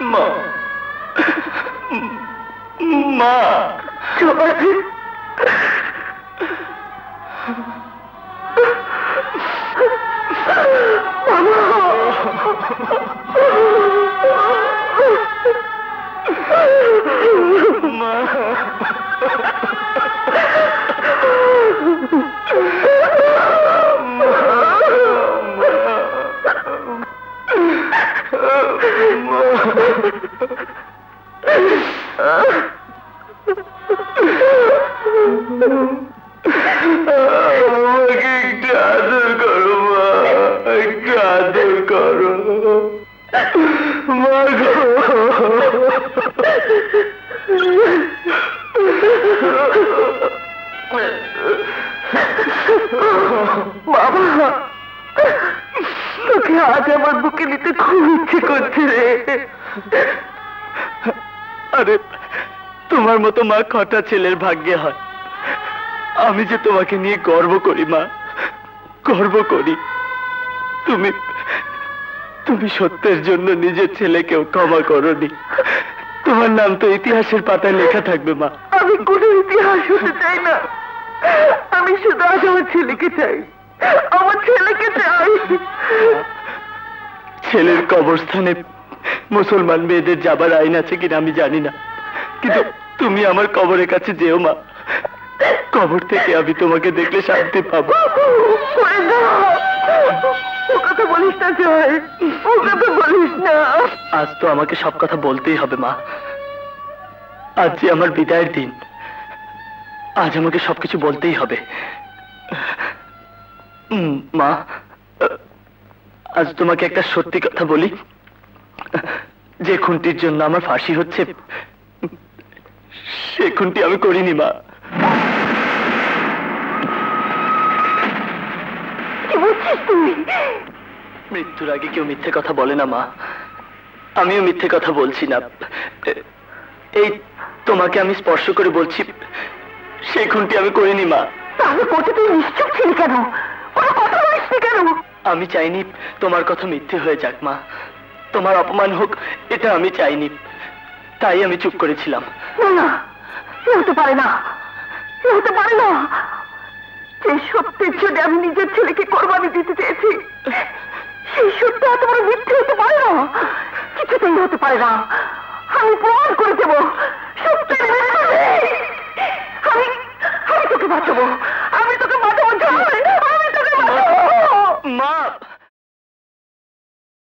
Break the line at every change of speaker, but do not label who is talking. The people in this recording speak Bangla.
মা, মা, তোকে আজ আমার বুকে নিতে খুব ইচ্ছে করছে রে। আরে তোমার মতো মা কটা ছেলের ভাগ্যে হয়। আমি যে তোমাকে নিয়ে গর্ব করি মা, গর্ব করি। তুমি তুমি সত্যের জন্য নিজের ছেলেকেও ক্ষমা করোনি। তোমার নাম তো ইতিহাসের পাতায় লেখা থাকবে মা। আমি কোনো ইতিহাস হতে চাই না, আমি শুধু আজ আমার ছেলেকে চাই, আমার ছেলেকে চাই। ছেলের কবরস্থানে মুসলমান মেয়েদের যাবার আইন আছে কিনা আমি জানি না, কিন্তু তুমি আমার কবরের কাছে যেও মা। কবর থেকে আমি তোমাকে দেখলে শান্তি পাবো। ও কথা বলিস না জয়, ও কথা বলিস না। আজ তো আমাকে সব কথা বলতেই হবে মা। আজ যে আমার বিদায়ের দিন, আজ আমাকে সবকিছু বলতেই হবে। মা, আজ তোমাকে একটা সত্যি কথা বলি। যে খুনটির জন্য আমার ফাঁসি হচ্ছে, সে খুনটি আমি করিনি মা। কি বলছিস তুই? মৃত্যুর আগে কেউ মিথ্যে কথা বলে না মা, আমিও মিথ্যে কথা বলছি না। এই তোমাকে আমি স্পর্শ করে বলছি, সেই খুনটি আমি করিনি মা। তাহলে কোথায় তুই নিশ্চুপ ছিলি কেন? কথা বলিসনি কেন? আমি চাইনি তোমার কথা মিথ্যে হয়ে যাক মা, তোমার অপমান হোক, এটা আমি চাইনি, তাই আমি চুপ করেছিলাম। না, এ হতে পারে না, এ হতে পারে না। যে সত্যের জন্য আমি নিজের ছেলেকে কোরবানি দিতে চেয়েছি, সেই সত্য এত বড় মিথ্যে হতে পারে না, কিছুতেই হতে পারে না। আমি প্রমাণ করে দেবো সত্যের। আমি তোকে বাঁচাবো।